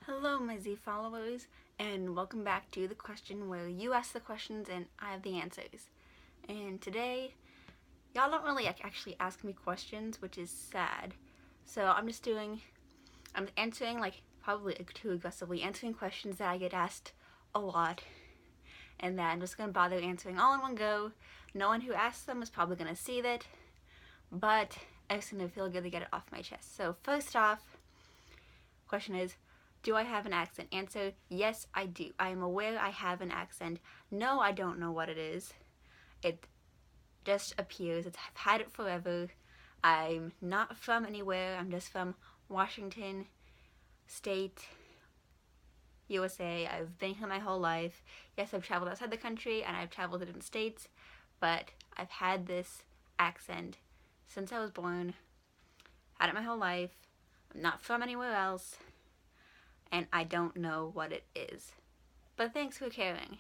Hello, my Z followers, and welcome back to the question where you ask the questions and I have the answers. And today, y'all don't really actually ask me questions, which is sad. So I'm answering probably too aggressively, answering questions that I get asked a lot, and that I'm just gonna bother answering all in one go. No one who asks them is probably gonna see that, but I just gonna feel good to get it off my chest. So first off, question is, do I have an accent? Answer, yes, I do. I am aware I have an accent. No, I don't know what it is. It just appears. I've had it forever. I'm not from anywhere. I'm just from Washington State, USA. I've been here my whole life. Yes, I've traveled outside the country and I've traveled to different states, but I've had this accent since I was born. Had it my whole life. I'm not from anywhere else, and I don't know what it is. But thanks for caring.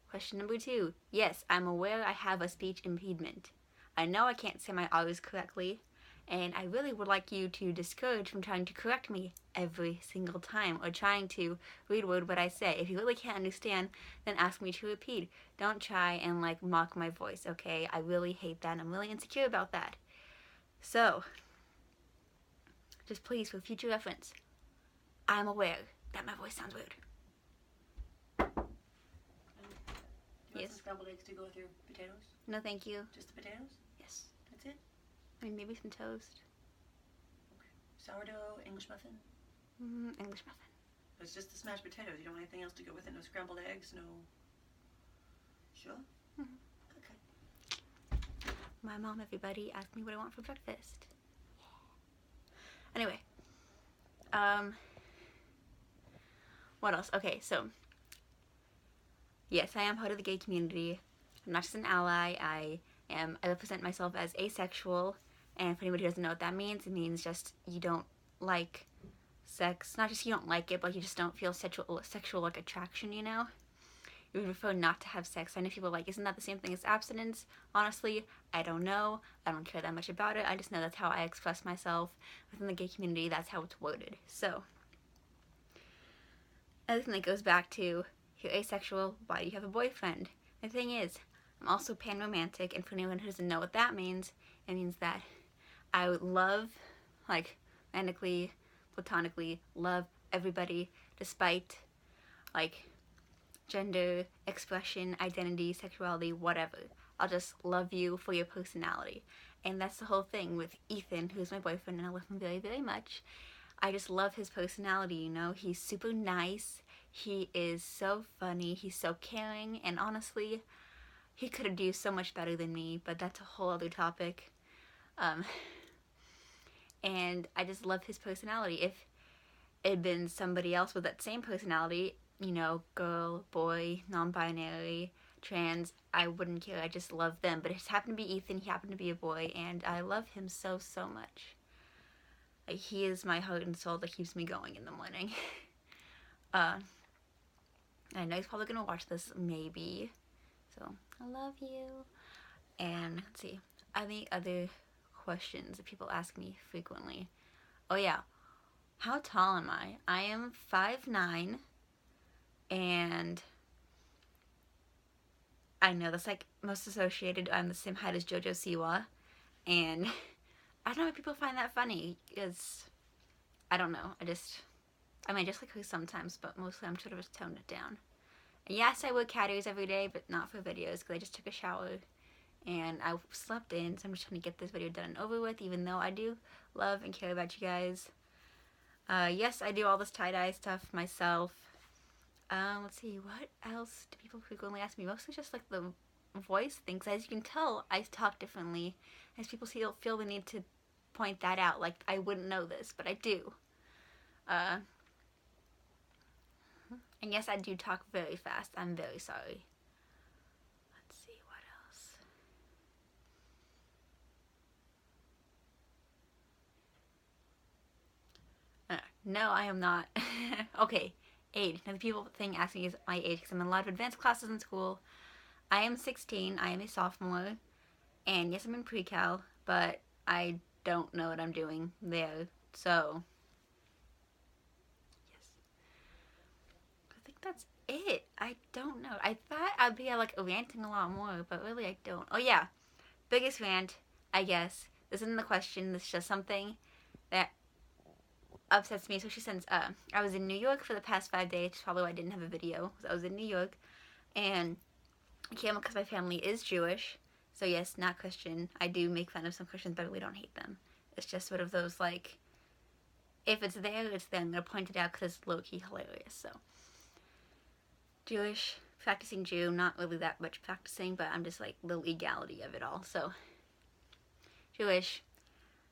Question number 2. Yes, I'm aware I have a speech impediment. I know I can't say my R's correctly, and I really would like you to discourage from trying to correct me every single time or trying to read word what I say. If you really can't understand, then ask me to repeat. Don't try and mock my voice, okay? I really hate that and I'm really insecure about that. So, just please, for future reference, I'm aware that my voice sounds weird. Do you Yes. want some scrambled eggs to go with your potatoes? No, thank you. Just the potatoes? Yes. That's it? I mean, maybe some toast. Okay. Sourdough, English muffin? English muffin. It's just the smashed potatoes. You don't want anything else to go with it? No scrambled eggs? No. Sure? Okay. My mom, everybody, asked me what I want for breakfast. Anyway. What else? Okay, so. Yes, I am part of the gay community. I'm not just an ally. I represent myself as asexual. And for anybody who doesn't know what that means, it means just you don't like sex. Not just you don't like it, but you just don't feel sexual attraction, you know? You would prefer not to have sex. I know people are like, isn't that the same thing as abstinence? Honestly, I don't know. I don't care that much about it. I just know that's how I express myself within the gay community. That's how it's worded. So, another thing that goes back to, if you're asexual, why do you have a boyfriend? The thing is, I'm also pan-romantic, and for anyone who doesn't know what that means, it means that I would love, romantically, platonically, love everybody, despite, gender, expression, identity, sexuality, whatever. I'll just love you for your personality. And that's the whole thing with Ethan, who's my boyfriend, and I love him very, very much. I just love his personality, you know? He's super nice. He is so funny. He's so caring. And honestly, he could have done so much better than me, but that's a whole other topic. And I just love his personality. If it had been somebody else with that same personality, you know, girl, boy, non-binary, trans, I wouldn't care. I just love them. But it just happened to be Ethan. He happened to be a boy, and I love him so, so much. He is my heart and soul that keeps me going in the morning. I know he's probably gonna watch this, maybe. So, I love you. And, let's see, any other questions that people ask me frequently? Oh, yeah. How tall am I? I am 5'9", and I know that's most associated. I'm the same height as JoJo Siwa, and I don't know if people find that funny, because I don't know. I just like her sometimes, but mostly I'm sort of just toned it down. And yes, I wear cat ears every day, but not for videos, because I just took a shower and I slept in, so I'm just trying to get this video done and over with, even though I do love and care about you guys. Yes, I do all this tie-dye stuff myself. Let's see, what else do people frequently ask me? Mostly just the voice things. As you can tell, I talk differently. As people feel the need to point that out. I wouldn't know this, but I do. And yes, I do talk very fast. I'm very sorry. Let's see, what else? No, I am not. Okay, age. Now the people asking me is my age, because I'm in a lot of advanced classes in school. I am 16. I am a sophomore. And yes, I'm in pre-cal, but I don't know what I'm doing there. So, yes. that's it. I don't know. I thought I'd be like ranting a lot more, but really I don't. Oh yeah, biggest rant, I guess. This isn't the question. This is just something that upsets me, especially since I was in New York for the past 5 days. Probably why I didn't have a video. So I was in New York, and I came because my family is Jewish. So yes, not Christian. I do make fun of some Christians, but we don't hate them. It's just sort of those like, if it's there, it's there. I'm gonna point it out because it's low key hilarious. So Jewish, practicing Jew, not really that much practicing, but I'm just like the legality of it all. So Jewish,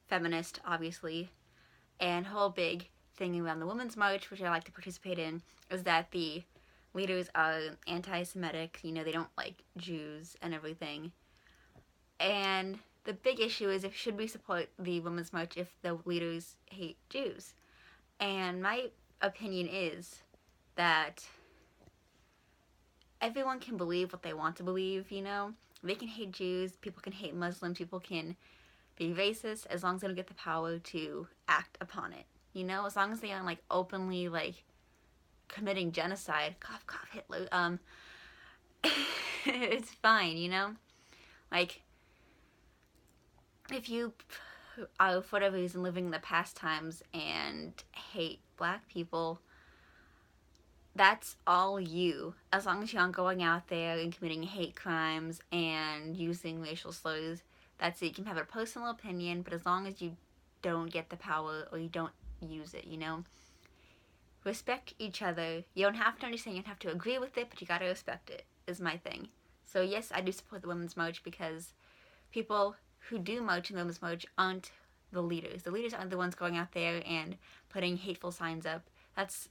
feminist, obviously, and whole big thing around the Women's March, which I like to participate in, is that the leaders are anti-Semitic. You know, they don't like Jews and everything. And the big issue is, if should we support the Women's March if the leaders hate Jews? And my opinion is that everyone can believe what they want to believe, you know? They can hate Jews, people can hate Muslims, people can be racist, as long as they don't get the power to act upon it. You know, as long as they aren't like openly like committing genocide, cough cough Hitler, it's fine, you know? Like, if you are for whatever reason living in the past times and hate black people, that's all you. As long as you aren't going out there and committing hate crimes and using racial slurs, that's it. You can have a personal opinion, but as long as you don't get the power or you don't use it, you know? Respect each other. You don't have to understand, you don't have to agree with it, but you gotta respect it, is my thing. So yes, I do support the Women's March because people who do march in the Women's March aren't the leaders. The leaders aren't the ones going out there and putting hateful signs up. That's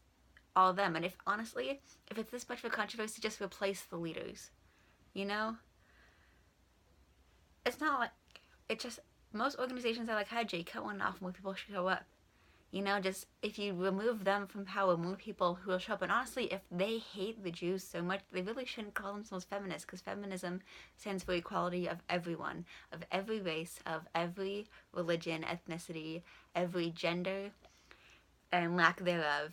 all of them. And if honestly, if it's this much of a controversy, just replace the leaders. You know? It's not like, it just, most organizations are like, hi Jay, cut one off, more people show up. You know, just if you remove them from power, more people who will show up. And honestly, if they hate the Jews so much, they really shouldn't call themselves feminists, because feminism stands for equality of everyone, of every race, of every religion, ethnicity, every gender, and lack thereof.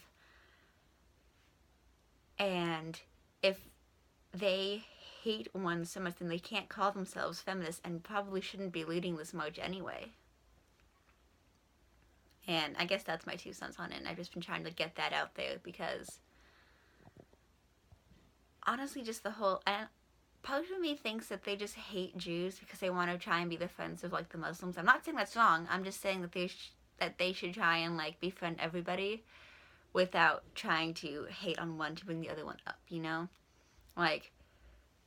And if they hate one so much, then they can't call themselves feminists and probably shouldn't be leading this march anyway. And I guess that's my 2 cents on it. And I've just been trying to get that out there because honestly, just the whole, and part of me thinks that they just hate Jews because they want to try and be the friends of like the Muslims. I'm not saying that's wrong. I'm just saying that they should try and like befriend everybody without trying to hate on one to bring the other one up. You know, like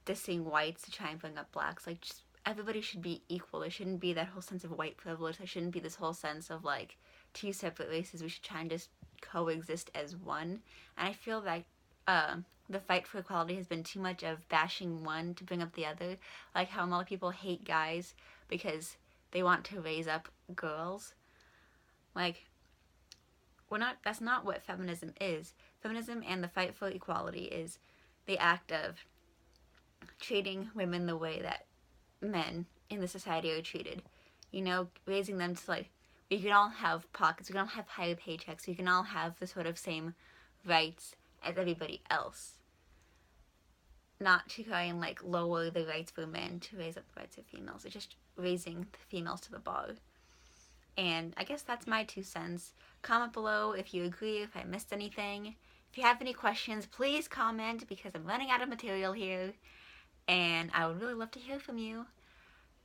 dissing whites to try and bring up blacks. Like, just everybody should be equal. There shouldn't be that whole sense of white privilege. There shouldn't be this whole sense of like 2 separate races. We should try and just coexist as one. And I feel like the fight for equality has been too much of bashing one to bring up the other. Like how a lot of people hate guys because they want to raise up girls. Like, that's not what feminism is. Feminism and the fight for equality is the act of treating women the way that men in the society are treated. You know, raising them to like, we can all have pockets, we can all have higher paychecks, we can all have the sort of same rights as everybody else. Not to try and like lower the rights for men to raise up the rights of females. It's just raising the females to the bar. And I guess that's my 2 cents. Comment below if you agree, if I missed anything. If you have any questions, please comment because I'm running out of material here. And I would really love to hear from you.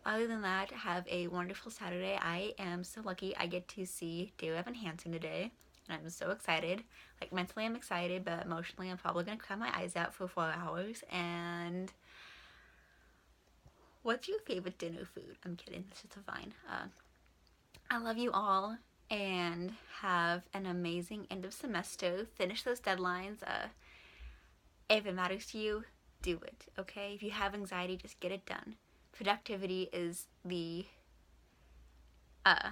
Other than that, have a wonderful Saturday. I am so lucky I get to see Dear Evan Hansen today. And I'm so excited. Like, mentally I'm excited, but emotionally I'm probably going to cry my eyes out for 4 hours. And what's your favorite dinner food? I'm kidding. It's just a vine. I love you all. And have an amazing end of semester. Finish those deadlines. If it matters to you, do it, okay? If you have anxiety, just get it done. Productivity is the I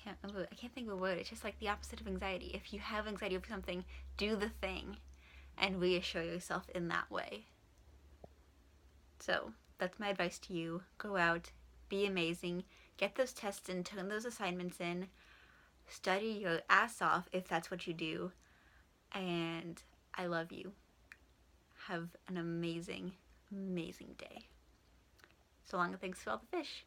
can't think of a word. It's just like the opposite of anxiety. If you have anxiety over something, do the thing and reassure yourself in that way. So that's my advice to you. Go out, be amazing, get those tests in, turn those assignments in, study your ass off if that's what you do, And I love you. Have an amazing, amazing day. So long and thanks for all the fish.